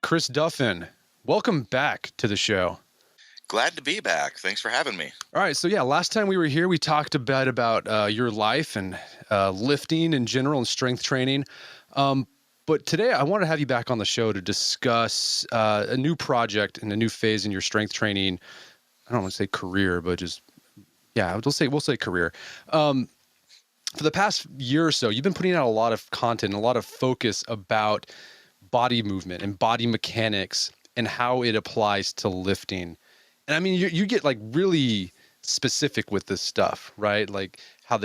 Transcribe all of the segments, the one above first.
Chris Duffin. Welcome back to the show. Glad to be back. Thanks for having me. All right. So yeah, last time we were here, we talked a bit about your life and lifting in general and strength training. But today I want to have you back on the show to discuss a new project and a new phase in your strength training. I don't want to say career, but just, yeah, we'll say career. For the past year or so, you've been putting out a lot of content, a lot of focus about body movement and body mechanics and how it applies to lifting. And I mean, you get like really specific with this stuff, right? Like how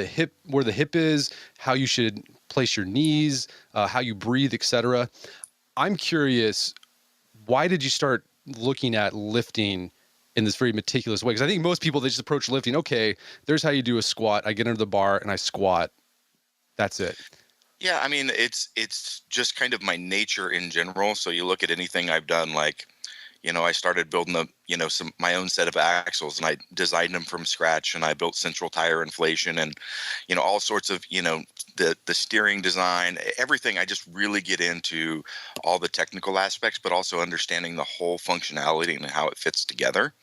where the hip is, how you should place your knees, how you breathe, etc. I'm curious, why did you start looking at lifting in this very meticulous way? Because I think most people, they just approach lifting, okay, there's how you do a squat. I get under the bar and I squat. That's it. Yeah, I mean, it's just kind of my nature in general. So you look at anything I've done, like, I started building my own set of axles, and I designed them from scratch, and I built central tire inflation and, all sorts of, the steering design, everything. I just really get into all the technical aspects, but also understanding the whole functionality and how it fits together.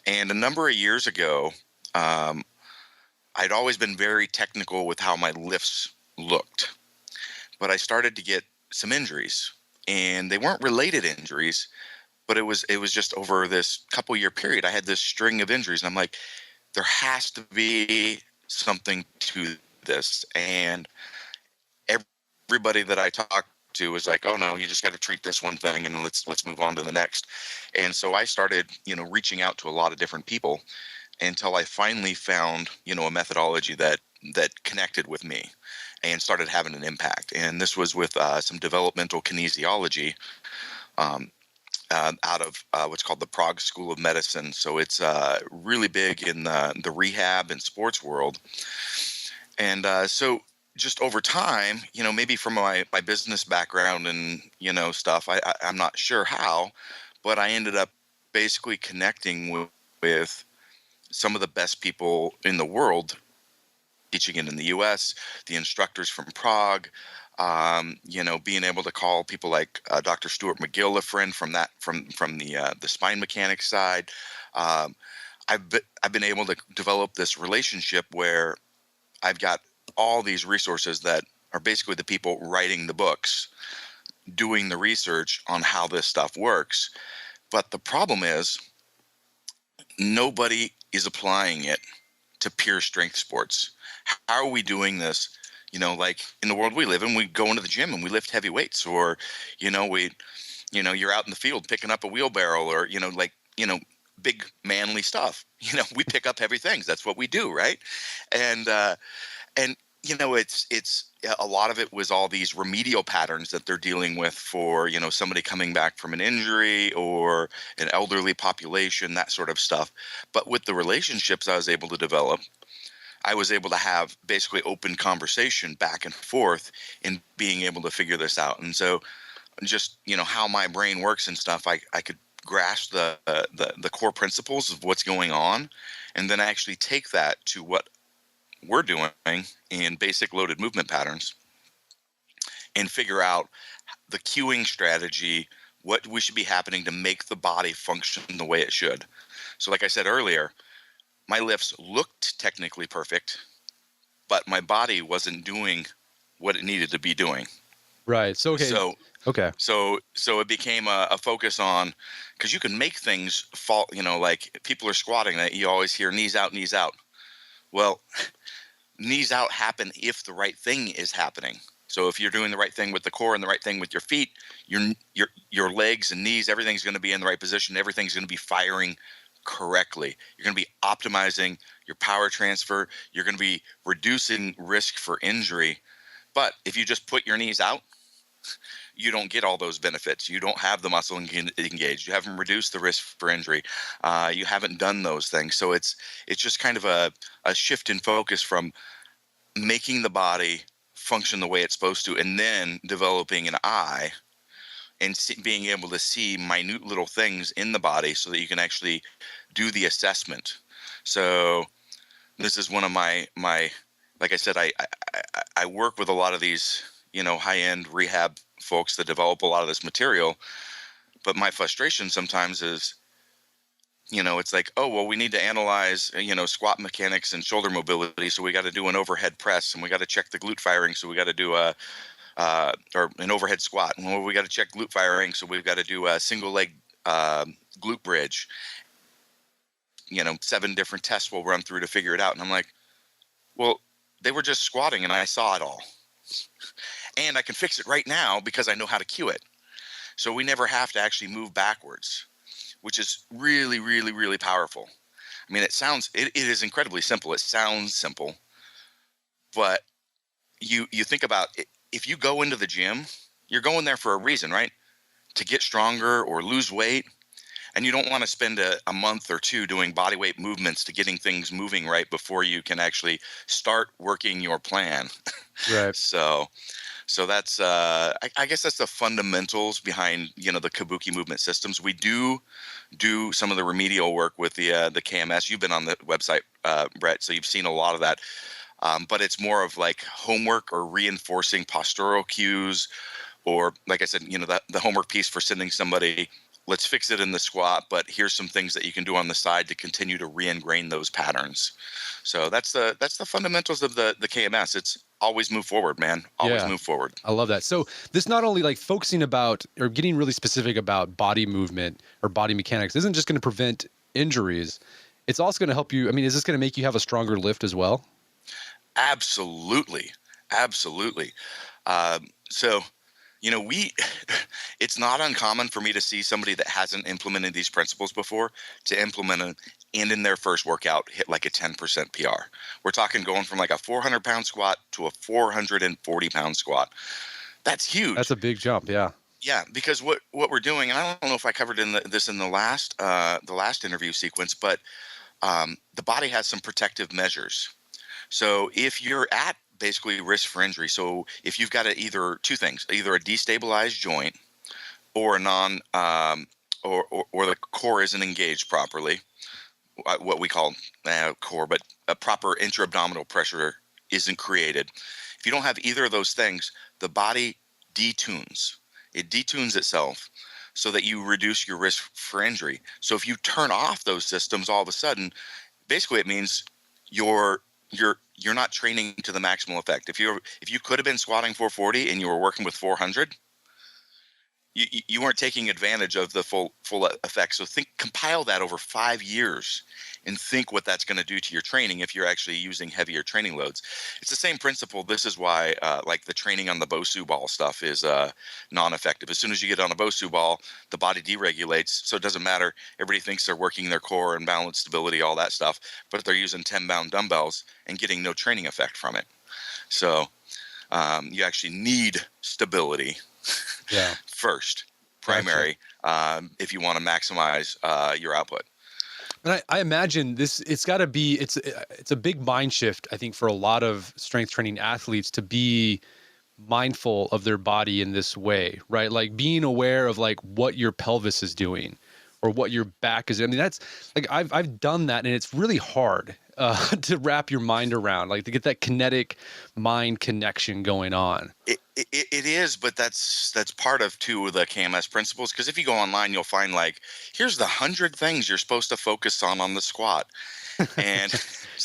And a number of years ago, I'd always been very technical with how my lifts looked, but I started to get some injuries, and they weren't related injuries. But it was just over this couple year period, I had this string of injuries, and I'm like, there has to be something to this. And everybody that I talked to was like, oh no, you just got to treat this one thing and let's move on to the next. And so I started, reaching out to a lot of different people until I finally found, a methodology that connected with me and started having an impact. And this was with some developmental kinesiology. Out of what's called the Prague School of Medicine. So it's really big in the rehab and sports world. And so just over time, maybe from my business background and, stuff, I'm not sure how, but I ended up basically connecting with some of the best people in the world, teaching it in the US, the instructors from Prague, being able to call people like Dr. Stuart McGill, a friend from the spine mechanics side. I've been able to develop this relationship where I've got all these resources that are basically the people writing the books, doing the research on how this stuff works. But the problem is nobody is applying it to pure strength sports. How are we doing this? Like in the world we live in, we go into the gym and we lift heavy weights, or, you're out in the field picking up a wheelbarrow, or, big manly stuff. We pick up heavy things. That's what we do. Right. And it's a lot of it was all these remedial patterns that they're dealing with for, somebody coming back from an injury or an elderly population, that sort of stuff. But with the relationships I was able to develop, I was able to have basically open conversation back and forth in being able to figure this out. And so just, how my brain works and stuff, I could grasp the core principles of what's going on, and then actually take that to what we're doing in basic loaded movement patterns and figure out the cueing strategy, what we should be happening to make the body function the way it should. So like I said earlier, my lifts looked technically perfect, but my body wasn't doing what it needed to be doing. Right. So, okay. So it became a focus on, because you can make things fall, like people are squatting, that you always hear knees out, knees out. Well, knees out happen if the right thing is happening. So if you're doing the right thing with the core and the right thing with your feet, your legs and knees, everything's going to be in the right position. Everything's going to be firing correctly. You're going to be optimizing your power transfer. You're going to be reducing risk for injury. But if you just put your knees out, you don't get all those benefits. You don't have the muscle engaged. You haven't reduced the risk for injury. You haven't done those things. So it's just kind of a shift in focus from making the body function the way it's supposed to, and then developing an eye and being able to see minute little things in the body so that you can actually do the assessment. So this is one of my like I said, I work with a lot of these, high-end rehab folks that develop a lot of this material. But my frustration sometimes is, it's like, oh, well, we need to analyze, squat mechanics and shoulder mobility. So we got to do an overhead press, and we got to check the glute firing. So we got to do or an overhead squat. Well, we got to check glute firing. So we've got to do a single leg glute bridge. 7 different tests we'll run through to figure it out. And I'm like, well, they were just squatting and I saw it all. And I can fix it right now because I know how to cue it. So we never have to actually move backwards, which is really, really, really powerful. I mean, it is incredibly simple. It sounds simple, but you think about it, if you go into the gym, you're going there for a reason, right? To get stronger or lose weight. And you don't want to spend a month or 2 doing body weight movements to getting things moving right before you can actually start working your plan. Right. So that's I guess that's the fundamentals behind the Kabuki Movement Systems. We do some of the remedial work with the KMS. You've been on the website, Brett, so you've seen a lot of that. But it's more of like homework or reinforcing postural cues, or like I said, the homework piece for sending somebody. Let's fix it in the squat, but here's some things that you can do on the side to continue to re-ingrain those patterns. So that's the fundamentals of the KMS. It's always move forward, man. Always move forward. I love that. So this not only like focusing about or getting really specific about body movement or body mechanics isn't just going to prevent injuries. It's also going to help you. I mean, is this going to make you have a stronger lift as well? Absolutely. Absolutely. So it's not uncommon for me to see somebody that hasn't implemented these principles before to implement them, and in their first workout hit like a 10% PR. We're talking going from like a 400-pound squat to a 440-pound squat. That's huge. That's a big jump. Yeah. Yeah, because what we're doing, and I don't know if I covered this in the last interview sequence, but the body has some protective measures. So if you're at basically risk for injury. So if you've got either 2 things, either a destabilized joint or a or the core isn't engaged properly, what we call core, but a proper intra-abdominal pressure isn't created. If you don't have either of those things, the body detunes. It detunes itself so that you reduce your risk for injury. So if you turn off those systems all of a sudden, basically it means you're not training to the maximal effect. If you could have been squatting 440 and you were working with 400, you weren't taking advantage of the full effect. So compile that over 5 years and think what that's going to do to your training if you're actually using heavier training loads. It's the same principle. This is why like the training on the Bosu ball stuff is non-effective. As soon as you get on a Bosu ball, the body deregulates. So it doesn't matter. Everybody thinks they're working their core and balance, stability, all that stuff, but they're using 10-pound dumbbells and getting no training effect from it. So you actually need stability. Yeah. First, primary, if you want to maximize your output. And I imagine it's got to be, it's a big mind shift, I think, for a lot of strength training athletes to be mindful of their body in this way, right? Like being aware of like what your pelvis is doing or what your back is. I mean, that's like, I've done that, and it's really hard to wrap your mind around, like to get that kinetic mind connection going on. It is, but that's part of the KMS principles. Because if you go online, you'll find like, here's the 100 things you're supposed to focus on the squat, and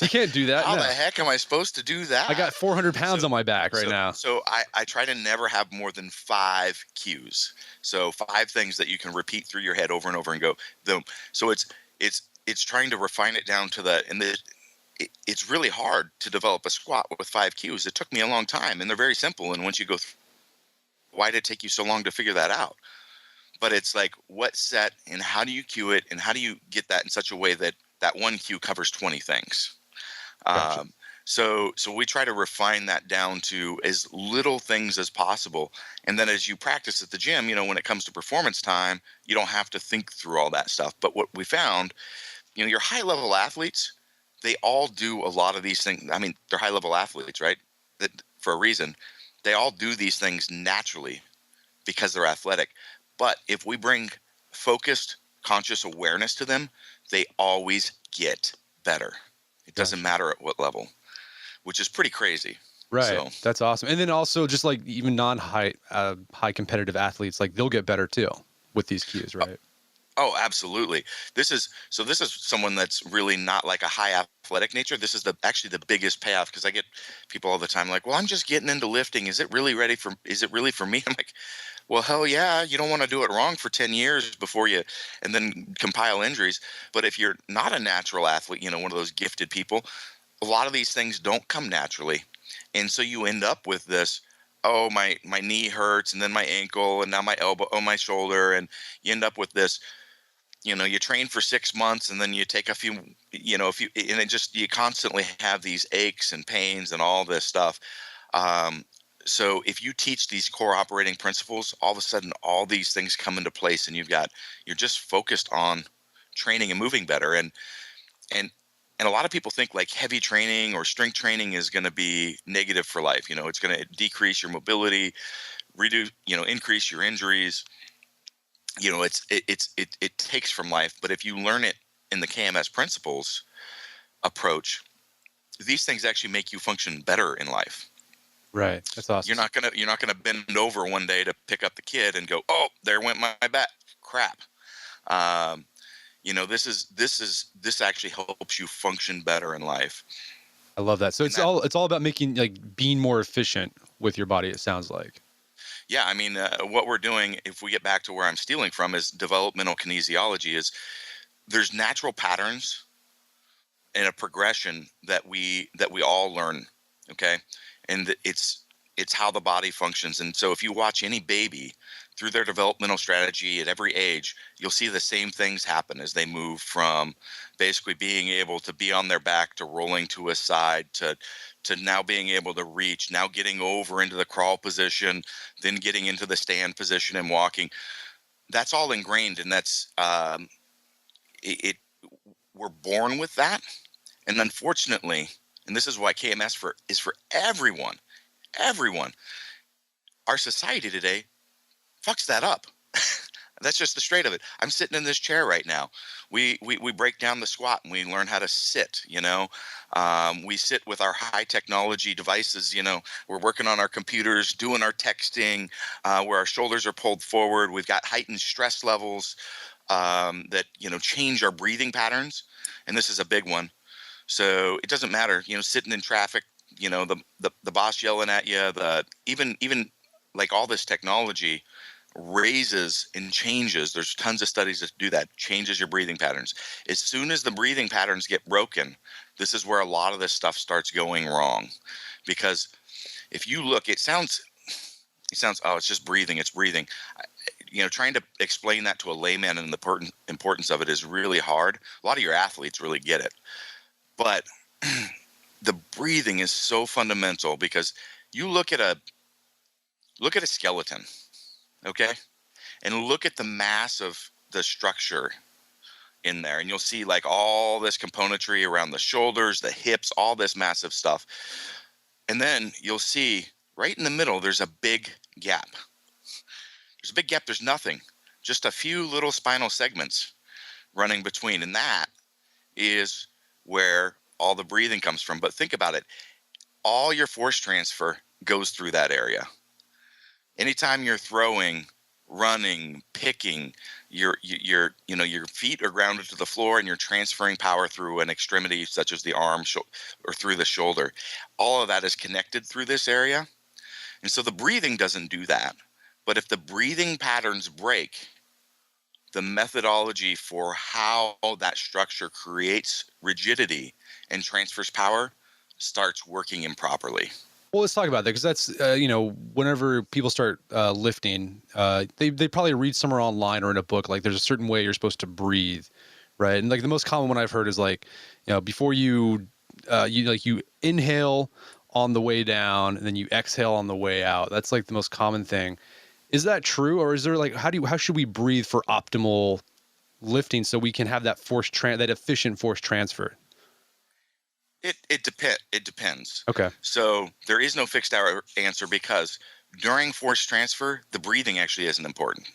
you can't do that. How no. the heck am I supposed to do that? I got 400 pounds on my back right now. So I try to never have more than 5 cues. So 5 things that you can repeat through your head over and over and go, boom. So it's trying to refine it down to it's really hard to develop a squat with 5 cues. It took me a long time, and they're very simple. And once you go through, why did it take you so long to figure that out? But it's like, what set and how do you cue it, and how do you get that in such a way that that one cue covers 20 things? Gotcha. So we try to refine that down to as little things as possible. And then as you practice at the gym, when it comes to performance time, you don't have to think through all that stuff. But what we found, your high-level athletes, they all do a lot of these things. I mean, they're high-level athletes, right? That for a reason. They all do these things naturally because they're athletic. But if we bring focused, conscious awareness to them, they always get better. It doesn't matter at what level, which is pretty crazy. Right. So, that's awesome. And then also just like even non-high high competitive athletes, like they'll get better too. with these cues, right? Oh, absolutely. This is someone that's really not like a high athletic nature. This is actually the biggest payoff, because I get people all the time like, "Well, I'm just getting into lifting. Is it really for me?" I'm like, "Well, hell yeah, you don't want to do it wrong for 10 years before you and then compile injuries. But if you're not a natural athlete, one of those gifted people, a lot of these things don't come naturally. And so you end up with this, oh, my knee hurts, and then my ankle, and now my elbow, oh, my shoulder, and you end up with this, you train for 6 months, and then you take a few, and it just, you constantly have these aches and pains and all this stuff. Um, so if you teach these core operating principles, all of a sudden all these things come into place, and you're just focused on training and moving better. And and a lot of people think like heavy training or strength training is going to be negative for life. It's going to decrease your mobility, reduce, increase your injuries. It takes from life. But if you learn it in the KMS principles approach, these things actually make you function better in life. Right. That's awesome. You're not gonna bend over one day to pick up the kid and go, oh, there went my back. Crap. Um, this actually helps you function better in life. I love that. So And that, it's all about making, like, being more efficient with your body, it sounds like. yeah, I mean, what we're doing, if we get back to where I'm stealing from, is developmental kinesiology. Is there's natural patterns and a progression that we all learn. Okay. And it's how the body functions. And so if you watch any baby through their developmental strategy at every age, you'll see the same things happen as they move from basically being able to be on their back to rolling to a side to now being able to reach, now getting over into the crawl position, then getting into the stand position and walking. That's all ingrained, and that's it we're born with that. And unfortunately, and this is why KMS is for everyone, everyone. Our society today fucks that up. That's just the straight of it. I'm sitting in this chair right now. We break down the squat and we learn how to sit. We sit with our high technology devices. We're working on our computers, doing our texting, where our shoulders are pulled forward. We've got heightened stress levels that change our breathing patterns, and this is a big one. So it doesn't matter, sitting in traffic, the boss yelling at you, even like all this technology raises and changes. There's tons of studies that do that, changes your breathing patterns. As soon as the breathing patterns get broken, this is where a lot of this stuff starts going wrong. Because if you look, it sounds, oh, it's just breathing, it's breathing. Trying to explain that to a layman and the importance of it is really hard. A lot of your athletes really get it. But the breathing is so fundamental, because you look at a skeleton, okay? And look at the mass of the structure in there, and you'll see like all this componentry around the shoulders, the hips, all this massive stuff. And then you'll see right in the middle there's a big gap. There's nothing. Just a few little spinal segments running between, and that is where all the breathing comes from. But think about it. All your force transfer goes through that area. Anytime you're throwing, running, picking, your feet are grounded to the floor, and you're transferring power through an extremity such as the arm or through the shoulder. All of that is connected through this area. And so the breathing doesn't do that. But if the breathing patterns break, the methodology for how that structure creates rigidity and transfers power starts working improperly. Well, let's talk about that, because that's, whenever people start lifting, they probably read somewhere online or in a book, like there's a certain way you're supposed to breathe, right? And like the most common one I've heard is like, before you inhale on the way down, and then you exhale on the way out. That's like the most common thing. Is that true, or is there like how should we breathe for optimal lifting so we can have that that efficient force transfer? It depends. Okay. So there is no fixed hour answer, because during force transfer, the breathing actually isn't important.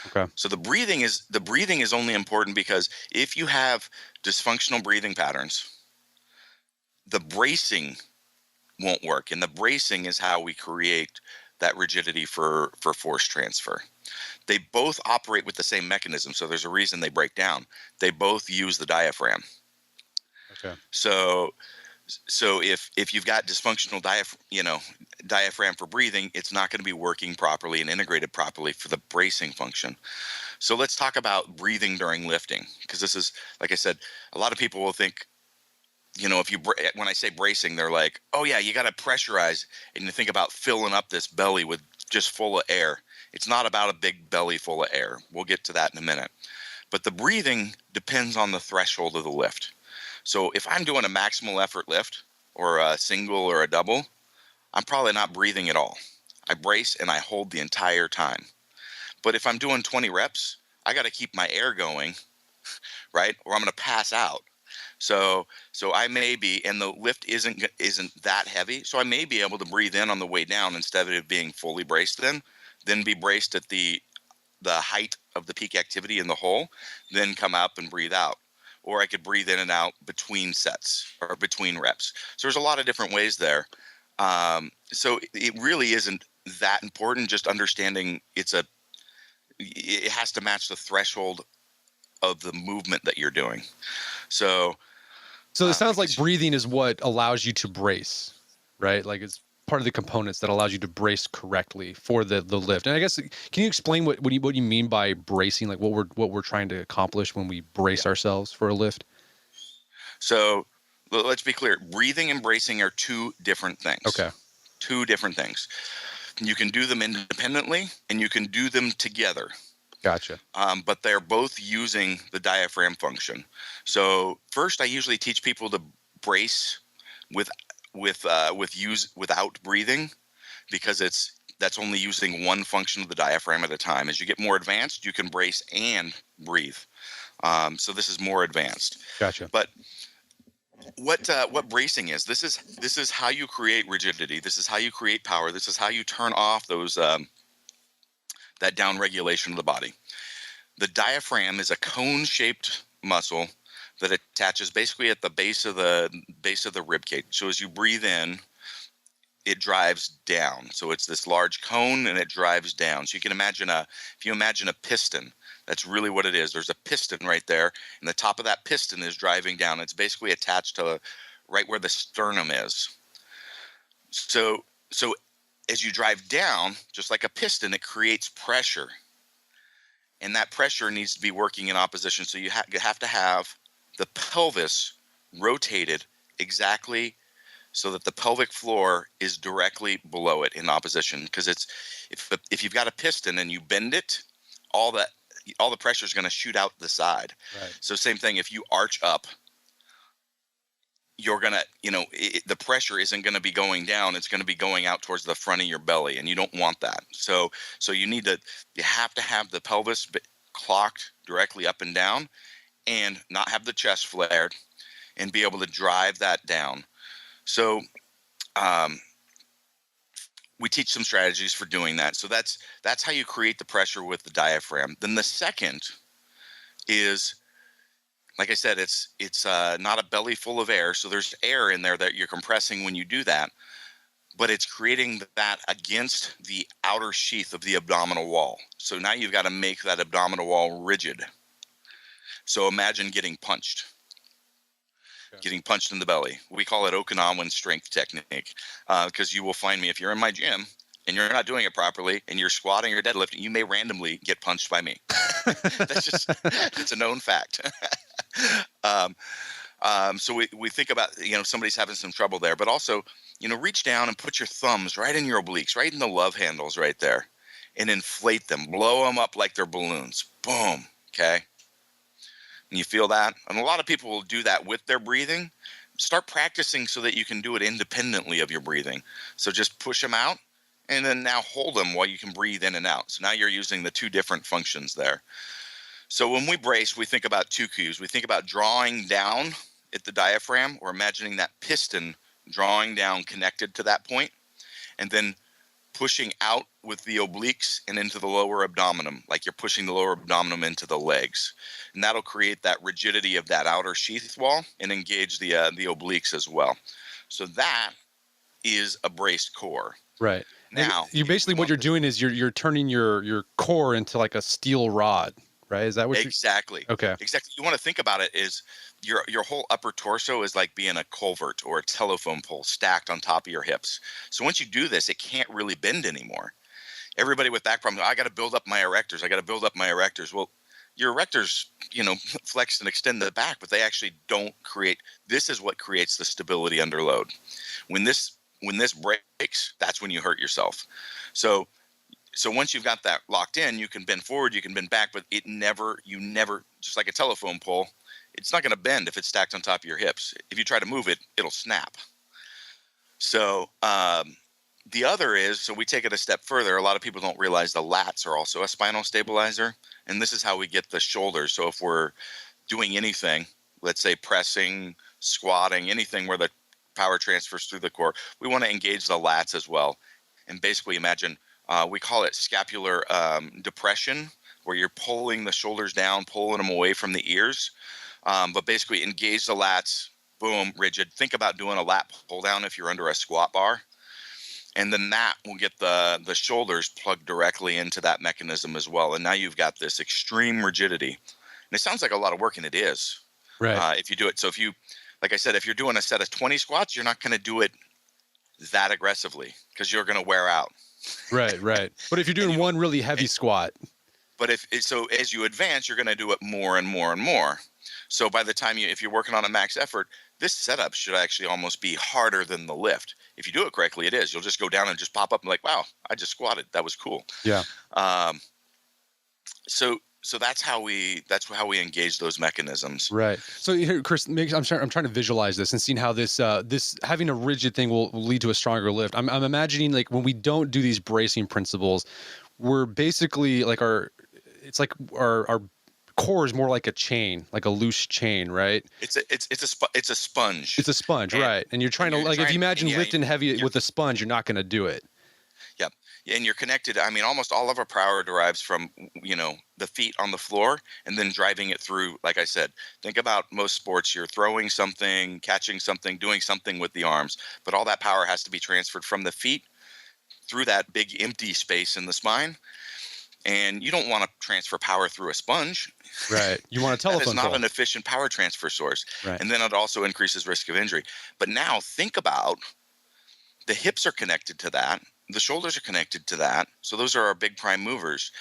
Okay. So the breathing is only important because if you have dysfunctional breathing patterns, the bracing won't work. And the bracing is how we create that rigidity for force transfer. They both operate with the same mechanism, so there's a reason they break down. They both use the diaphragm. Okay. So if you've got dysfunctional diaphragm for breathing, it's not going to be working properly and integrated properly for the bracing function. So let's talk about breathing during lifting, because this is, like I said, a lot of people will think, if when I say bracing, they're like, oh yeah, you got to pressurize, and you think about filling up this belly with just full of air. It's not about a big belly full of air. We'll get to that in a minute. But the breathing depends on the threshold of the lift. So if I'm doing a maximal effort lift or a single or a double, I'm probably not breathing at all. I brace and I hold the entire time. But if I'm doing 20 reps, I got to keep my air going, right? Or I'm going to pass out. So I may be, and the lift isn't that heavy, so I may be able to breathe in on the way down instead of it being fully braced then be braced at the height of the peak activity in the hole, then come up and breathe out. Or I could breathe in and out between sets or between reps. So there's a lot of different ways there. So it really isn't that important, just understanding it has to match the threshold of the movement that you're doing. So it sounds like breathing is what allows you to brace, right? Like it's part of the components that allows you to brace correctly for the lift. And I guess, can you explain what you mean by bracing? Like what we're trying to accomplish when we brace ourselves for a lift? So let's be clear. Breathing and bracing are two different things. Okay. Two different things. You can do them independently and you can do them together. Gotcha. But they're both using the diaphragm function. So first, I usually teach people to brace without breathing, because that's only using one function of the diaphragm at a time. As you get more advanced, you can brace and breathe. So this is more advanced. Gotcha. But what bracing is, this is how you create rigidity. This is how you create power. This is how you turn off those that down regulation of the body. The diaphragm is a cone-shaped muscle that attaches basically at the base of the rib cage. So as you breathe in, it drives down. So it's this large cone and it drives down. So you can imagine if you imagine a piston, that's really what it is. There's a piston right there, and the top of that piston is driving down. It's basically attached to right where the sternum is. So as you drive down, just like a piston, it creates pressure. And that pressure needs to be working in opposition. So you have to have the pelvis rotated exactly so that the pelvic floor is directly below it in opposition. Because if you've got a piston and you bend it, all the pressure is going to shoot out the side. Right. So same thing, if you arch up, you're going to, the pressure isn't going to be going down. It's going to be going out towards the front of your belly, and you don't want that. So you have to have the pelvis clocked directly up and down and not have the chest flared and be able to drive that down. So we teach some strategies for doing that. So that's how you create the pressure with the diaphragm. Then the second is, like I said, it's not a belly full of air. So there's air in there that you're compressing when you do that, but it's creating that against the outer sheath of the abdominal wall. So now you've got to make that abdominal wall rigid. So imagine getting punched. Okay. Getting punched in the belly. We call it Okinawan strength technique, because you will find me if you're in my gym and you're not doing it properly and you're squatting or deadlifting, you may randomly get punched by me. It's a known fact. So we think about, somebody's having some trouble there, but also, reach down and put your thumbs right in your obliques, right in the love handles right there, and inflate them, blow them up like they're balloons. Boom. Okay. And you feel that? And a lot of people will do that with their breathing. Start practicing so that you can do it independently of your breathing. So just push them out and then now hold them while you can breathe in and out. So now you're using the two different functions there. So when we brace, we think about two cues. We think about drawing down at the diaphragm, or imagining that piston drawing down connected to that point, and then pushing out with the obliques and into the lower abdomen, like you're pushing the lower abdomen into the legs. And that'll create that rigidity of that outer sheath wall and engage the obliques as well. So that is a braced core. Right. Like Now, you we basically what want you're this. doing is you're turning your core into like a steel rod, right? Is that what you? Exactly. Okay. Exactly. You want to think about it is your whole upper torso is like being a culvert or a telephone pole stacked on top of your hips. So once you do this, it can't really bend anymore. Everybody with back problems, I got to build up my erectors. I got to build up my erectors. Well, your erectors, flex and extend the back, but they actually don't create. This is what creates the stability under load. When this breaks, that's when you hurt yourself. So once you've got that locked in, you can bend forward, you can bend back, but you never, just like a telephone pole, it's not going to bend if it's stacked on top of your hips. If you try to move it, it'll snap. So the other is, so we take it a step further. A lot of people don't realize the lats are also a spinal stabilizer. And this is how we get the shoulders. So if we're doing anything, let's say pressing, squatting, anything where the power transfers through the core, we want to engage the lats as well. And basically imagine, we call it scapular depression, where you're pulling the shoulders down, pulling them away from the ears. But basically engage the lats, boom, rigid. Think about doing a lat pull down if you're under a squat bar. And then that will get the shoulders plugged directly into that mechanism as well. And now you've got this extreme rigidity. And it sounds like a lot of work, and it is, Right. if you do it. So like I said, if you're doing a set of 20 squats, you're not going to do it that aggressively because you're going to wear out. Right. Right. But if you're doing one really heavy squat. But so as you advance, you're going to do it more and more and more. So by the time if you're working on a max effort, this setup should actually almost be harder than the lift. If you do it correctly, it is. You'll just go down and just pop up and like, wow, I just squatted. That was cool. Yeah. So that's how we engage those mechanisms. Right. So here, Chris, I'm trying to visualize this and seeing how this having a rigid thing will lead to a stronger lift. I'm imagining like when we don't do these bracing principles, we're basically like our core is more like a chain, like a loose chain, right? It's a sponge. It's a sponge, right? And you're trying to like if you imagine lifting heavy with a sponge, you're not going to do it. Yep. And you're connected. I mean, almost all of our power derives from, the feet on the floor and then driving it through. Like I said, think about most sports. You're throwing something, catching something, doing something with the arms, but all that power has to be transferred from the feet through that big empty space in the spine. And you don't want to transfer power through a sponge. Right. You want a telephone That is not pole. an efficient power transfer source. Right. And then it also increases risk of injury. But now think about the hips are connected to that. The shoulders are connected to that. So those are our big prime movers.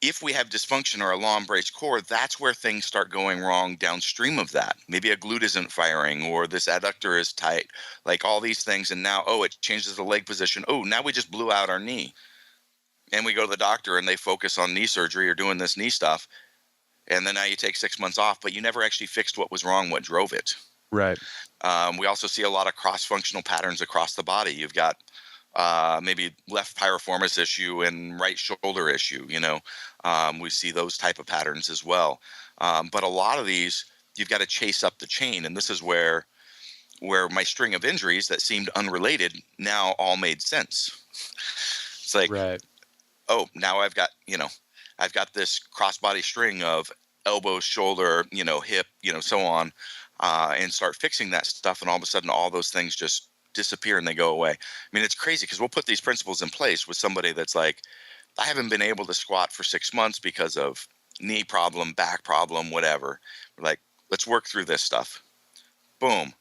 If we have dysfunction or a long braced core, that's where things start going wrong downstream of that. Maybe a glute isn't firing or this adductor is tight, like all these things. And now, it changes the leg position. Oh, now we just blew out our knee. And we go to the doctor and they focus on knee surgery or doing this knee stuff. And then now you take 6 months off, but you never actually fixed what was wrong, what drove it. Right. We also see a lot of cross-functional patterns across the body. You've got maybe left piriformis issue and right shoulder issue. We see those type of patterns as well. But a lot of these, you've got to chase up the chain, and this is where my string of injuries that seemed unrelated now all made sense. It's like, right. Oh, now I've got this crossbody string of elbow, shoulder, hip, so on, and start fixing that stuff, and all of a sudden all those things just disappear and they go away. I mean, it's crazy because we'll put these principles in place with somebody that's like, I haven't been able to squat for 6 months because of knee problem, back problem, whatever. We're like, let's work through this stuff. Boom.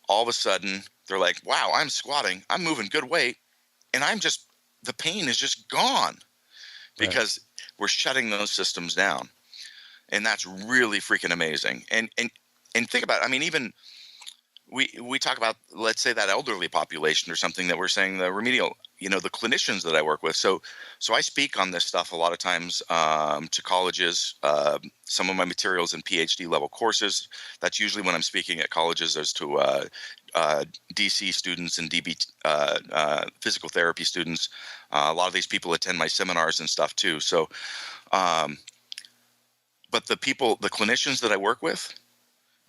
All of a sudden, they're like, wow, I'm squatting, I'm moving good weight, and the pain is just gone because we're shutting those systems down. And that's really freaking amazing. And think about it. I mean, even we talk about, let's say, that elderly population or something that we're saying the remedial, the clinicians that I work with. So I speak on this stuff a lot of times to colleges, some of my materials in PhD level courses. That's usually when I'm speaking at colleges as to DC students and DB physical therapy students. A lot of these people attend my seminars and stuff too. So, but the clinicians that I work with,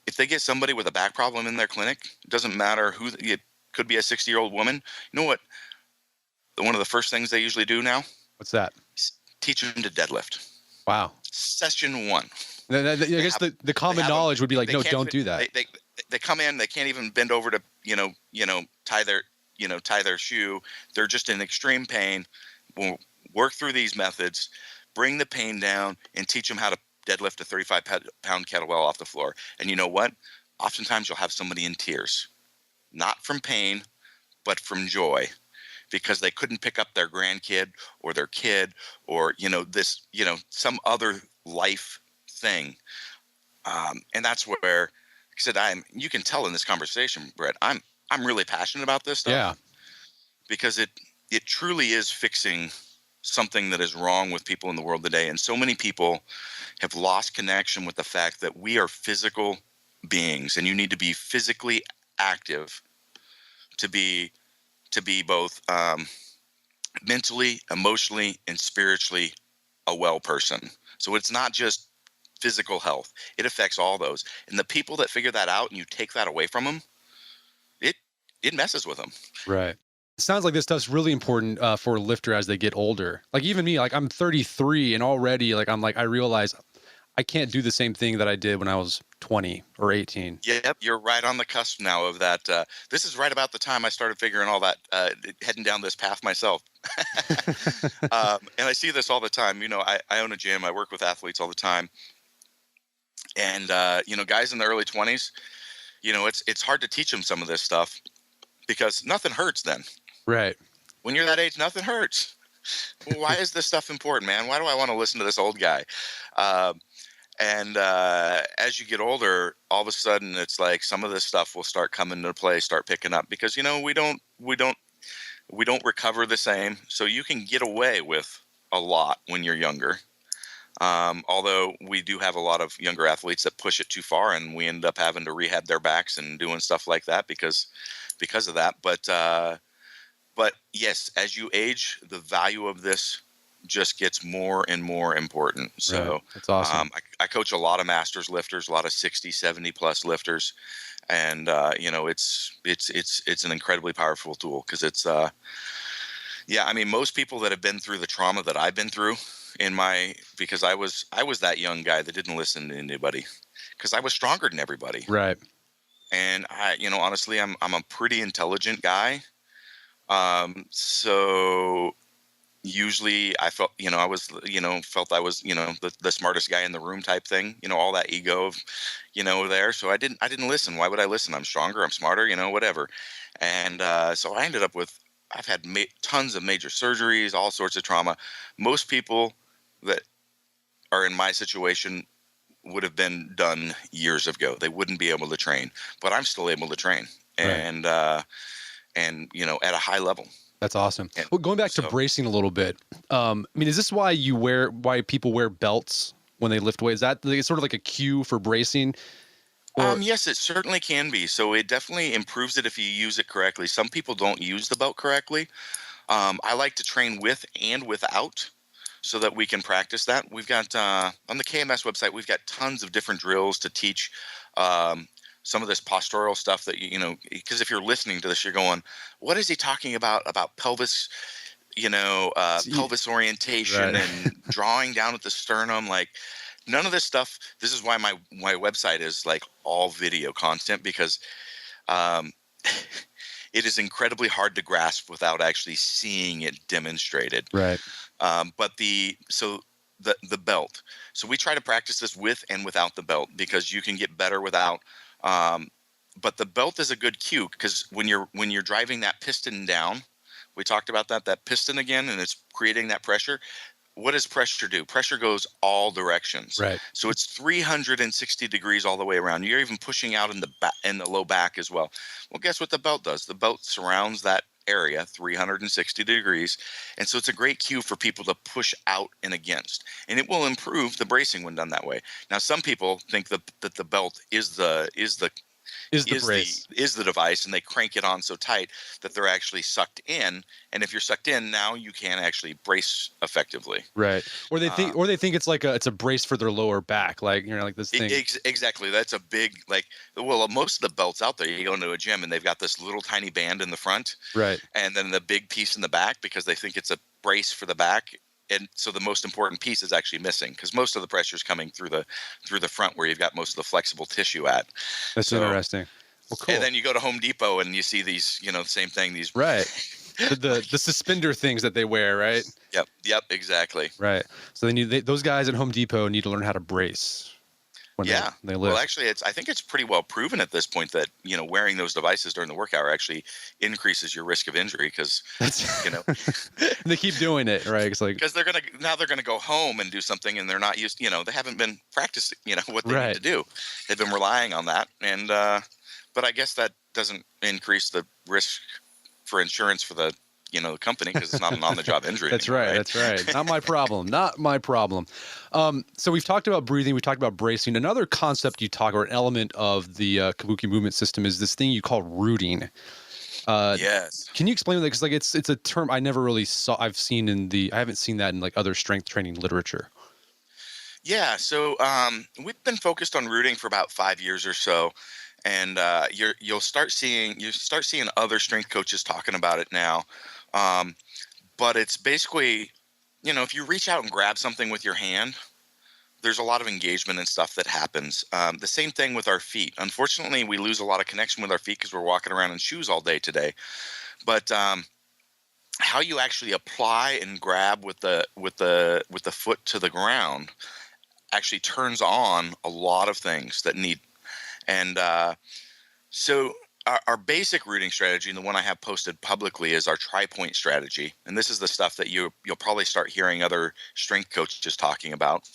if they get somebody with a back problem in their clinic, it doesn't matter who. It could be a 60-year-old woman. You know what? One of the first things they usually do now? What's that? Teach them to deadlift. Wow. Session 1. I guess the common knowledge would be like, no, don't do that. They come in, they can't even bend over to, tie tie their shoe. They're just in extreme pain. We'll work through these methods, bring the pain down, and teach them how to deadlift a 35-pound kettlebell off the floor. And you know what? Oftentimes you'll have somebody in tears, not from pain, but from joy, because they couldn't pick up their grandkid or their kid or, some other life thing. And that's where, like I said, you can tell in this conversation, Brett, I'm really passionate about this stuff. Yeah. Because it truly is fixing something that is wrong with people in the world today. And so many people have lost connection with the fact that we are physical beings, and you need to be physically active to be both mentally, emotionally, and spiritually a well person. So it's not just physical health. It affects all those. And the people that figure that out and you take that away from them, it messes with them. Right. It sounds like this stuff's really important for a lifter as they get older. Like even me, like I'm 33 and already I realize I can't do the same thing that I did when I was 20 or 18. Yep, you're right on the cusp now of that. This is right about the time I started figuring all that, heading down this path myself. And I see this all the time. I own a gym. I work with athletes all the time. And, guys in the early 20s, it's hard to teach them some of this stuff because nothing hurts then. Right. When you're that age, nothing hurts. Why is this stuff important, man? Why do I want to listen to this old guy? And as you get older, all of a sudden it's like some of this stuff will start coming into play, start picking up because, we don't recover the same. So you can get away with a lot when you're younger. Although we do have a lot of younger athletes that push it too far and we end up having to rehab their backs and doing stuff like that because of that. But yes, as you age, the value of this just gets more and more important. So right. That's awesome. I coach a lot of masters lifters, a lot of 60, 70 plus lifters. And, it's an incredibly powerful tool because it's, most people that have been through the trauma that I've been through because I was that young guy that didn't listen to anybody because I was stronger than everybody. Right. And honestly, I'm a pretty intelligent guy. So usually I felt, I was, felt I was, the smartest guy in the room type thing, all that ego of, there. So I didn't listen. Why would I listen? I'm stronger. I'm smarter, whatever. And, so I ended up I've had tons of major surgeries, all sorts of trauma. Most people that are in my situation would have been done years ago. They wouldn't be able to train, but I'm still able to train and at a high level. That's awesome. Well, going back to bracing a little bit. Is this why people wear belts when they lift weights? Is that sort of like a cue for bracing? Yes, it certainly can be. So it definitely improves it if you use it correctly. Some people don't use the belt correctly. I like to train with and without so that we can practice that. We've got on the KMS website, we've got tons of different drills to teach some of this postural stuff that, because if you're listening to this, you're going, what is he talking about pelvis, pelvis orientation and drawing down at the sternum? Like, none of this stuff. This is why my website is like all video content because it is incredibly hard to grasp without actually seeing it demonstrated. Right. But the belt. So we try to practice this with and without the belt because you can get better without. But the belt is a good cue because when you're driving that piston down, we talked about that piston again, and it's creating that pressure. What does pressure do? Pressure goes all directions. Right. So it's 360 degrees all the way around. You're even pushing out in the low back as well. Well, guess what the belt does? The belt surrounds that area 360 degrees. And so it's a great cue for people to push out and against. And it will improve the bracing when done that way. Now, some people think that the belt is the device, and they crank it on so tight that they're actually sucked in. And if you're sucked in, now you can actually brace effectively. Right. Or they think it's like it's a brace for their lower back, like like this thing. Exactly. That's a big most of the belts out there, you go into a gym and they've got this little tiny band in the front, right, and then the big piece in the back because they think it's a brace for the back. And so the most important piece is actually missing because most of the pressure is coming through the front where you've got most of the flexible tissue at. That's interesting. Well, cool. And then you go to Home Depot and you see these, same thing. These Right. The suspender things that they wear, right? Yep, exactly. Right. So those guys at Home Depot need to learn how to brace when Yeah. they lift. Well, actually, I think it's pretty well proven at this point that, wearing those devices during the workout actually increases your risk of injury because, they keep doing it, right? It's like, because they're going to go home and do something and they're not used, they haven't been practicing, what they need to do. They've been relying on that. And, but I guess that doesn't increase the risk for insurance for the, the company because it's not an on-the-job injury. That's anymore, right. That's right. Not my problem. Not my problem. So we've talked about breathing. We talked about bracing. Another concept you talk, or an element of the Kabuki movement system, is this thing you call rooting. Yes. Can you explain that? Because like it's a term I never really saw. I haven't seen that in like other strength training literature. Yeah. So we've been focused on rooting for about 5 years or so. And you'll start seeing other strength coaches talking about it now. But it's basically, if you reach out and grab something with your hand, there's a lot of engagement and stuff that happens. The same thing with our feet. Unfortunately, we lose a lot of connection with our feet because we're walking around in shoes all day today. But how you actually apply and grab with the foot to the ground actually turns on a lot of things that need. And so our basic rooting strategy, and the one I have posted publicly, is our tri-point strategy. And this is the stuff that you'll probably start hearing other strength coaches talking about.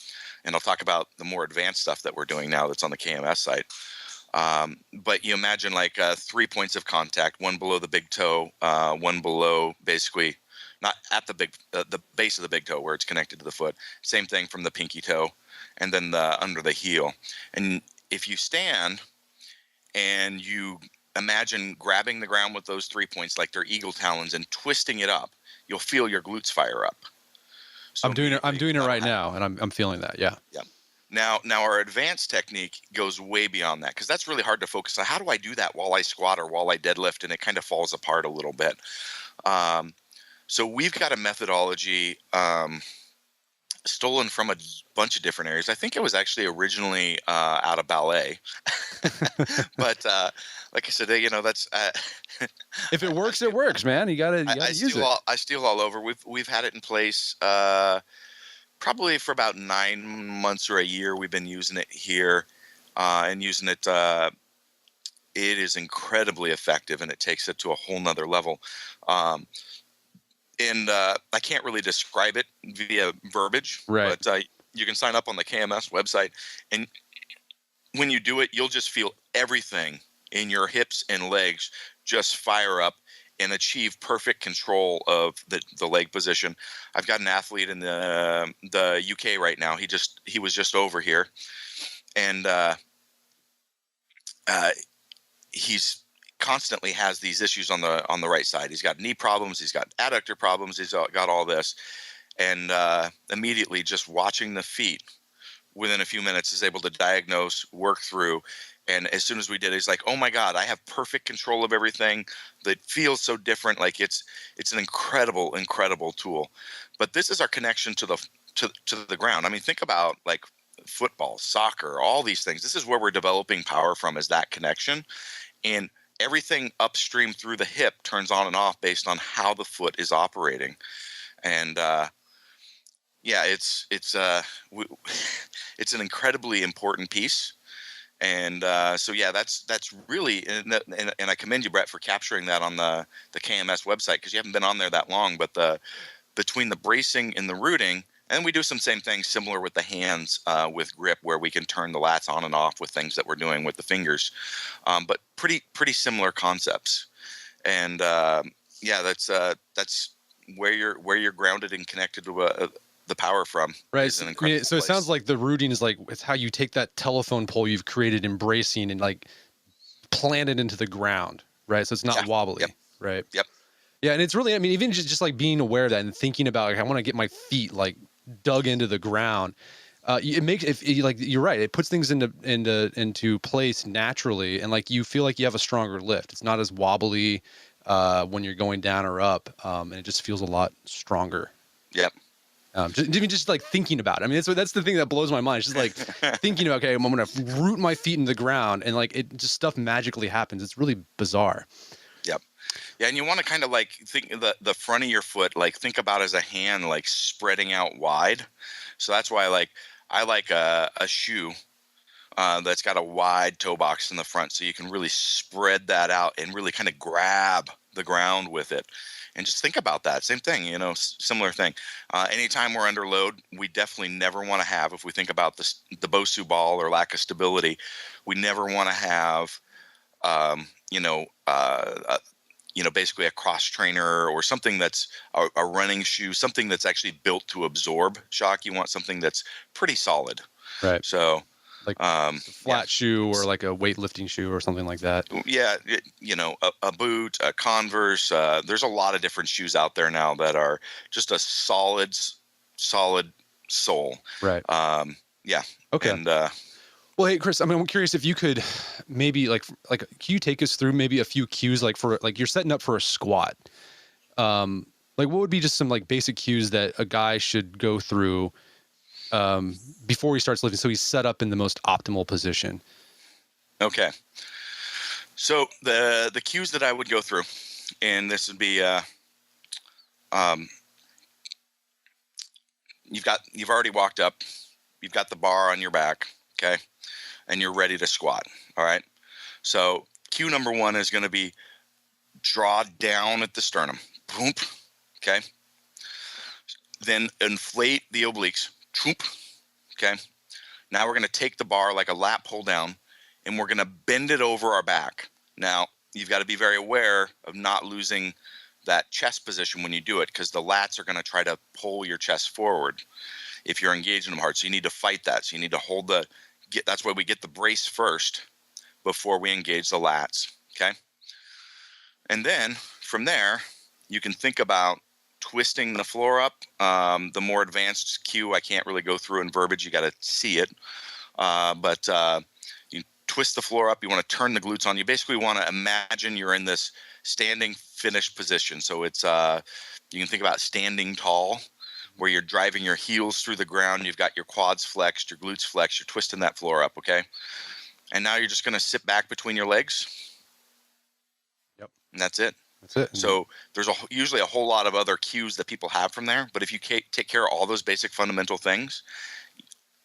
And I'll talk about the more advanced stuff that we're doing now that's on the KMS site. But you imagine like 3 points of contact, one below the big toe, one below, basically not at the base of the big toe where it's connected to the foot. Same thing from the pinky toe, and then under the heel. And if you stand and you imagine grabbing the ground with those 3 points like they're eagle talons and twisting it up, you'll feel your glutes fire up. So I'm doing it right now, and I'm feeling that. Yeah. Yeah. Now our advanced technique goes way beyond that because that's really hard to focus on. How do I do that while I squat or while I deadlift? And it kind of falls apart a little bit. So we've got a methodology stolen from a bunch of different areas. I think it was actually originally out of ballet, but like I said, that's if it works, it works, man. You gotta use it. I steal all over. We've had it in place probably for about 9 months or a year. We've been using it here and using it. It is incredibly effective, and it takes it to a whole nother level. And I can't really describe it via verbiage, right. But you can sign up on the KMS website. And when you do it, you'll just feel everything in your hips and legs just fire up and achieve perfect control of the leg position. I've got an athlete in the UK right now. He was just over here. And he's constantly has these issues on the right side. He's got knee problems, he's got adductor problems, he's got all this, and immediately just watching the feet within a few minutes is able to diagnose, work through, and as soon as we did, he's like, oh my God, I have perfect control of everything. That feels so different. Like it's an incredible tool. But this is our connection to the ground. I mean, think about like football, soccer, all these things. This is where we're developing power from, is that connection. And everything upstream through the hip turns on and off based on how the foot is operating. And it's an incredibly important piece. And that's really, and I commend you, Brett, for capturing that on the KMS website, because you haven't been on there that long. But between the bracing and the rooting, and we do some same things similar with the hands with grip, where we can turn the lats on and off with things that we're doing with the fingers, but pretty similar concepts. And that's where you're grounded and connected to the power from. Right. So it sounds like the rooting is like, it's how you take that telephone pole you've created in bracing and like plant it into the ground, right? So it's not wobbly, yep. Right? Yep. Yeah, and it's really, I mean, even just like being aware of that and thinking about, like, I want to get my feet like dug into the ground. It makes like you're right. It puts things into place naturally, and like you feel like you have a stronger lift. It's not as wobbly when you're going down or up, and it just feels a lot stronger. Yep. Just like thinking about it. I mean, that's the thing that blows my mind. It's just like thinking, okay, I'm going to root my feet in the ground, and like it just stuff magically happens. It's really bizarre. Yep. Yeah, and you want to kind of like think the front of your foot, like think about as a hand, like spreading out wide. So that's why I like a shoe that's got a wide toe box in the front, so you can really spread that out and really kind of grab the ground with it. And just think about that. Same thing, similar thing. Anytime we're under load, we definitely never want to have, if we think about the Bosu ball or lack of stability, we never want to have, um, you know, uh, basically a cross trainer or something that's a running shoe, something that's actually built to absorb shock. You want something that's pretty solid. Right. So, like a flat shoe or like a weightlifting shoe or something like that. Yeah, a boot, a Converse. There's a lot of different shoes out there now that are just a solid sole. Right. Yeah. Okay. And well, hey, Chris, I mean, I'm curious if you could maybe can you take us through maybe a few cues, like for like you're setting up for a squat. Like what would be just some like basic cues that a guy should go through before he starts lifting, so he's set up in the most optimal position? Okay. So the cues that I would go through, and this would be you've already walked up, you've got the bar on your back, okay, and you're ready to squat. All right. So cue number one is going to be draw down at the sternum. Boom. Okay. Then inflate the obliques. Choop. Okay. Now we're going to take the bar like a lat pull down, and we're going to bend it over our back. Now, you've got to be very aware of not losing that chest position when you do it, because the lats are going to try to pull your chest forward if you're engaging them hard. So you need to fight that. So you need to hold that's why we get the brace first before we engage the lats. Okay. And then from there, you can think about twisting the floor up. The more advanced cue, I can't really go through in verbiage. You got to see it. But you twist the floor up. You want to turn the glutes on. You basically want to imagine you're in this standing finished position. So it's you can think about standing tall, where you're driving your heels through the ground. You've got your quads flexed, your glutes flexed. You're twisting that floor up, okay? And now you're just going to sit back between your legs. Yep. And that's it. That's it. So there's usually a whole lot of other cues that people have from there. But if you take care of all those basic fundamental things,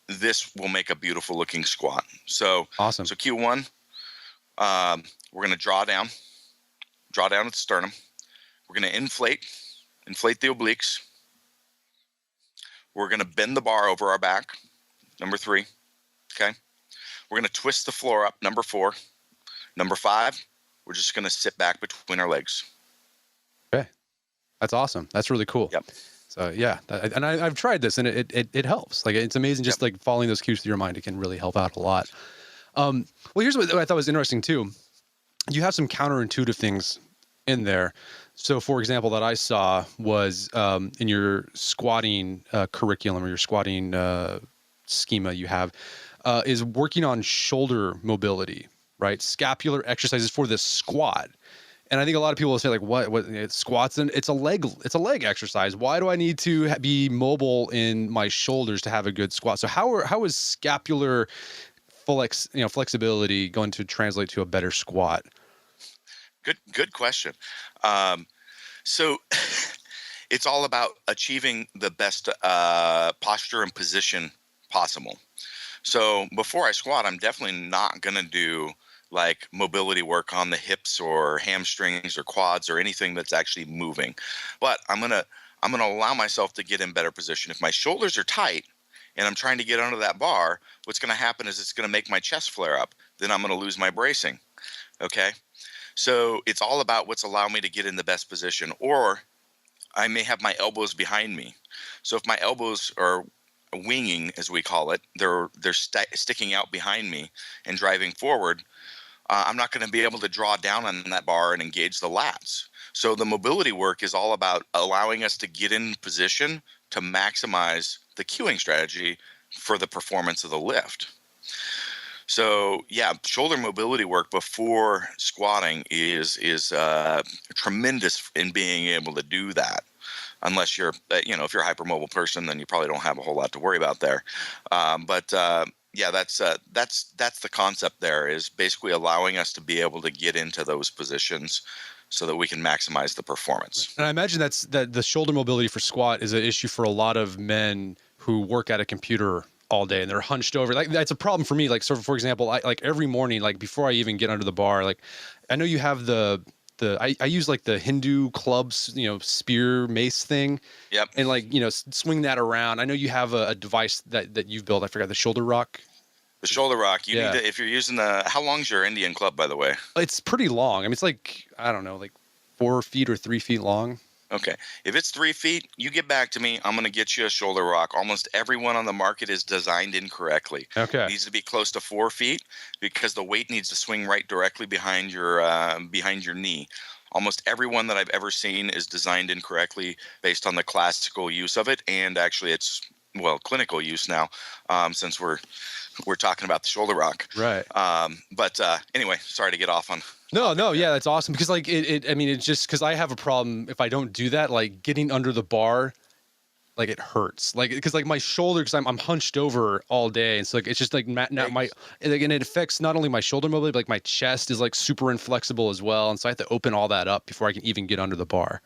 this will make a beautiful looking squat. So awesome. So cue one, we're going to draw down at the sternum. We're going to inflate the obliques. We're going to bend the bar over our back. Number 3. Okay. We're going to twist the floor up. Number 4. Number 5, we're just going to sit back between our legs. Okay. That's awesome. That's really cool. Yep. So yeah, and I've tried this, and it helps. Like it's amazing, just like following those cues through your mind. It can really help out a lot. Well, here's what I thought was interesting too. You have some counterintuitive things in there. So, for example, that I saw was in your squatting curriculum or your squatting schema you have is working on shoulder mobility, right? Scapular exercises for this squat. And I think a lot of people will say like, what squats? And it's a leg exercise. Why do I need to be mobile in my shoulders to have a good squat? So how is scapular flexibility going to translate to a better squat? Good question. So it's all about achieving the best posture and position possible. So before I squat, I'm definitely not going to do like mobility work on the hips or hamstrings or quads or anything that's actually moving. But I'm going to allow myself to get in better position. If my shoulders are tight and I'm trying to get under that bar, what's going to happen is it's going to make my chest flare up. Then I'm going to lose my bracing. Okay? So it's all about what's allowing me to get in the best position. Or I may have my elbows behind me. So if my elbows are winging, as we call it, they're sticking out behind me and driving forward, I'm not going to be able to draw down on that bar and engage the lats. So the mobility work is all about allowing us to get in position to maximize the cueing strategy for the performance of the lift. So yeah, shoulder mobility work before squatting is tremendous in being able to do that. unless you're, if you're a hypermobile person, then you probably don't have a whole lot to worry about there. But yeah, that's the concept there, is basically allowing us to be able to get into those positions so that we can maximize the performance. And I imagine that the shoulder mobility for squat is an issue for a lot of men who work at a computer all day and they're hunched over. Like that's a problem for me. Like, so for example, I like every morning, like before I even get under the bar, like I know you have I use like the Hindu clubs, spear mace thing. Yep. And like, swing that around. I know you have a device that you've built. I forgot, the shoulder rock. The shoulder rock, you Yeah. need to, if you're using how long's your Indian club, by the way? It's pretty long. I mean, it's like, I don't know, like 4 feet or 3 feet long. Okay. If it's 3 feet, you get back to me. I'm going to get you a shoulder rock. Almost everyone on the market is designed incorrectly. Okay. It needs to be close to 4 feet because the weight needs to swing right directly behind your knee. Almost everyone that I've ever seen is designed incorrectly based on the classical use of it, and actually it's clinical use now, since we're talking about the shoulder rock. Right. But anyway, sorry to get off on. No, yeah, that's awesome, because like I mean, it's just because I have a problem if I don't do that, like getting under the bar, like it hurts, like because like my shoulder, because I'm hunched over all day, and so like it's just like and it affects not only my shoulder mobility, but like my chest is like super inflexible as well, and so I have to open all that up before I can even get under the bar.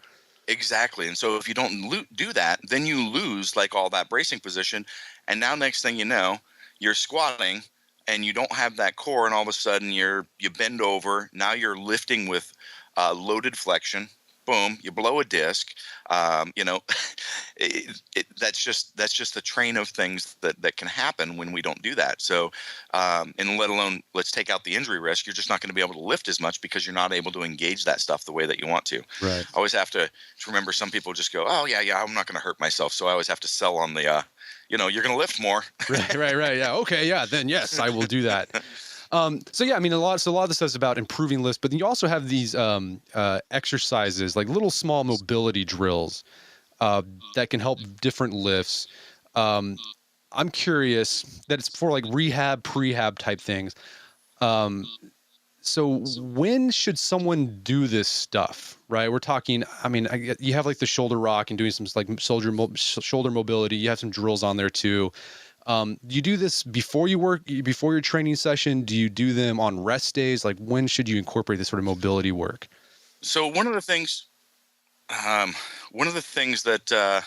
Exactly. And so if you don't do that, then you lose like all that bracing position, and now next thing you know, you're squatting and you don't have that core, and all of a sudden you bend over. Now you're lifting with loaded flexion. Boom, you blow a disc. That's just the train of things that can happen when we don't do that. So, and let alone, let's take out the injury risk. You're just not going to be able to lift as much because you're not able to engage that stuff the way that you want to. Right. I always have to remember, some people just go, oh yeah, I'm not going to hurt myself. So I always have to sell on the, you're going to lift more. Right. Yeah. Okay. Yeah. Then yes, I will do that. So yeah, I mean, a lot of the stuff is about improving lifts, but then you also have these exercises, like little small mobility drills that can help different lifts. I'm curious that it's for like rehab, prehab type things. So when should someone do this stuff, right? We're talking, I mean, you have like the shoulder rock and doing some like shoulder mobility. You have some drills on there too. Do you do this before your training session? Do you do them on rest days? Like when should you incorporate this sort of mobility work? So one of the things that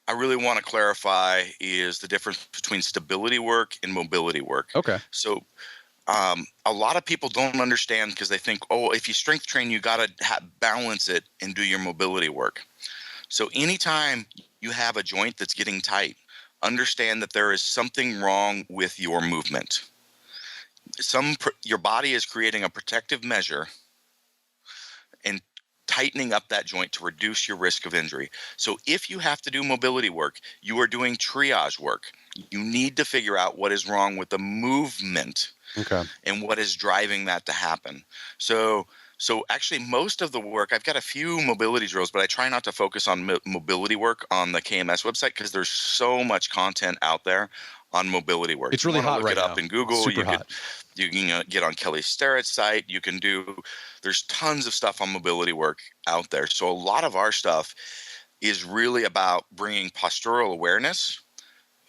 I really want to clarify is the difference between stability work and mobility work. Okay. So a lot of people don't understand, because they think, oh, if you strength train, you got to balance it and do your mobility work. So anytime you have a joint that's getting tight, understand that there is something wrong with your movement. Your body is creating a protective measure and tightening up that joint to reduce your risk of injury. So if you have to do mobility work, you are doing triage work. You need to figure out what is wrong with the movement. Okay. And what is driving that to happen. So actually, most of the work, I've got a few mobility drills, but I try not to focus on mobility work on the KMS website, because there's so much content out there on mobility work. It's really hot right now. Look it up in Google. Super hot. You can get on Kelly Starrett's site. There's tons of stuff on mobility work out there. So a lot of our stuff is really about bringing postural awareness,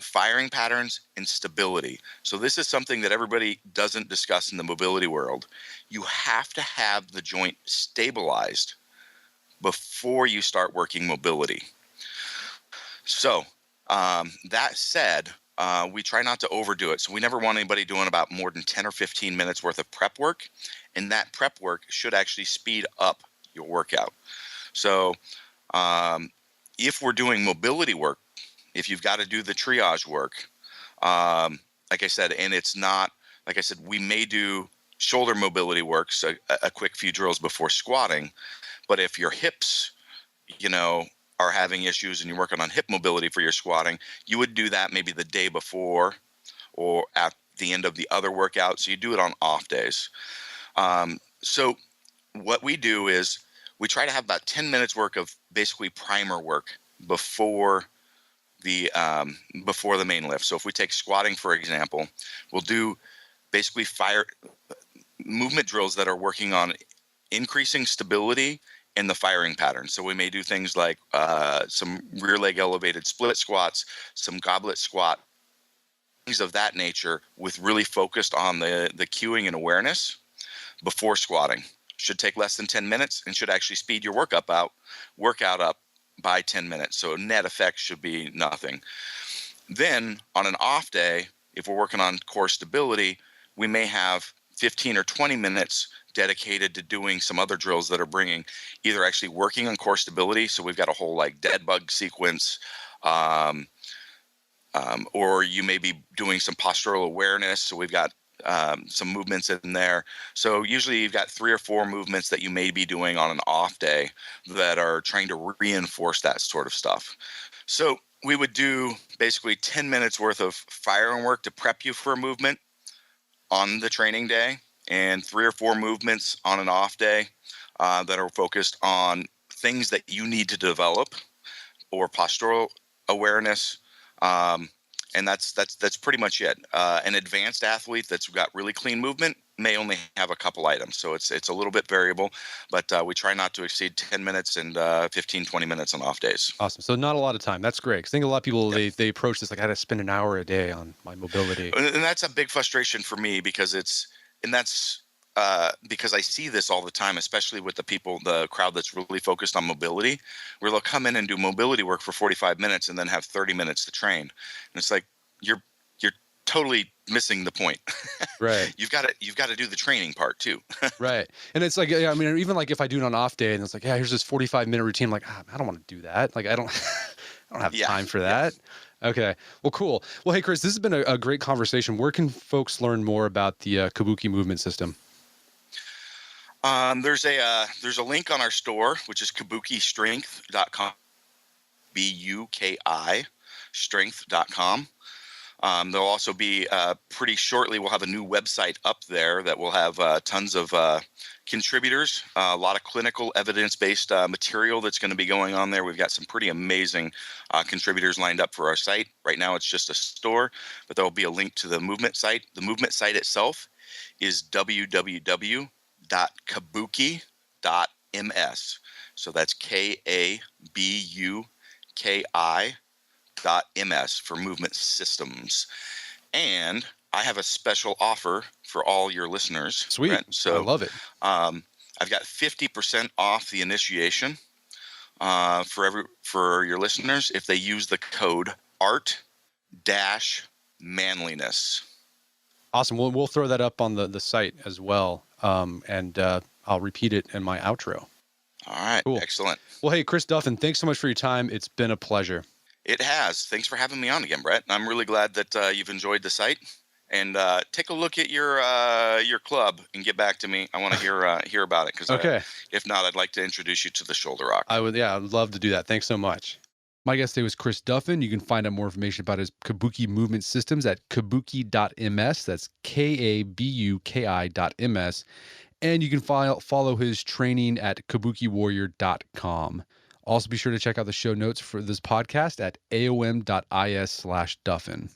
firing patterns, and stability. So this is something that everybody doesn't discuss in the mobility world. You have to have the joint stabilized before you start working mobility. So that said, we try not to overdo it. So we never want anybody doing about more than 10 or 15 minutes worth of prep work. And that prep work should actually speed up your workout. So if we're doing mobility work, if you've got to do the triage work, like I said, and it's not, like I said, we may do shoulder mobility work, so a quick few drills before squatting. But if your hips, are having issues and you're working on hip mobility for your squatting, you would do that maybe the day before or at the end of the other workout. So you do it on off days. So what we do is we try to have about 10 minutes work of basically primer work before the main lift. So if we take squatting, for example, we'll do basically movement drills that are working on increasing stability in the firing pattern. So we may do things like some rear leg elevated split squats, some goblet squat, things of that nature, with really focused on the cueing and awareness before squatting. Should take less than 10 minutes and should actually speed your workout up by 10 minutes. So net effect should be nothing. Then on an off day, if we're working on core stability, we may have 15 or 20 minutes dedicated to doing some other drills that are bringing either actually working on core stability. So we've got a whole like dead bug sequence, or you may be doing some postural awareness. So we've got some movements in there. So usually you've got 3 or 4 movements that you may be doing on an off day that are trying to reinforce that sort of stuff. So we would do basically 10 minutes worth of firing work to prep you for a movement on the training day, and 3 or 4 movements on an off day that are focused on things that you need to develop or postural awareness. And that's pretty much it. An advanced athlete that's got really clean movement may only have a couple items. So it's a little bit variable, but we try not to exceed 10 minutes and 15, 20 minutes on off days. Awesome. So not a lot of time. That's great. Because I think a lot of people, they approach this like, I got to spend an hour a day on my mobility. And that's a big frustration for me because because I see this all the time, especially with the crowd that's really focused on mobility, where they'll come in and do mobility work for 45 minutes and then have 30 minutes to train. And it's like, you're totally missing the point. Right. You've got to do the training part too. Right. And it's like, I mean, even like if I do it on off day and it's like, yeah, here's this 45-minute routine. I'm like, I don't want to do that. Like, I don't have time for that. Yeah. Okay. Well, cool. Well, hey, Chris, this has been a great conversation. Where can folks learn more about the Kabuki Movement System? There's a link on our store, which is kabukistrength.com, BUKI strength.com. There'll also be pretty shortly, we'll have a new website up there that will have tons of contributors, a lot of clinical evidence-based material that's going to be going on there. We've got some pretty amazing contributors lined up for our site. Right now it's just a store, but there will be a link to the movement site. The movement site itself is www.kabuki.ms. So that's KABUKI.ms for movement systems. And I have a special offer for all your listeners. Sweet. Brent. So I love it. I've got 50% off the initiation for your listeners if they use the code ART-Manliness. Awesome. We'll throw that up on the site as well. And I'll repeat it in my outro. All right. Cool. Excellent. Well, hey, Chris Duffin, thanks so much for your time. It's been a pleasure. It has. Thanks for having me on again, Brett. I'm really glad that you've enjoyed the site. And take a look at your club and get back to me. I want to hear about it because if not, I'd like to introduce you to the shoulder rock. I would. Yeah, I'd love to do that. Thanks so much. My guest today was Chris Duffin. You can find out more information about his Kabuki Movement Systems at kabuki.ms. That's KABUKI.ms. And you can follow his training at kabukiwarrior.com. Also, be sure to check out the show notes for this podcast at aom.is/Duffin.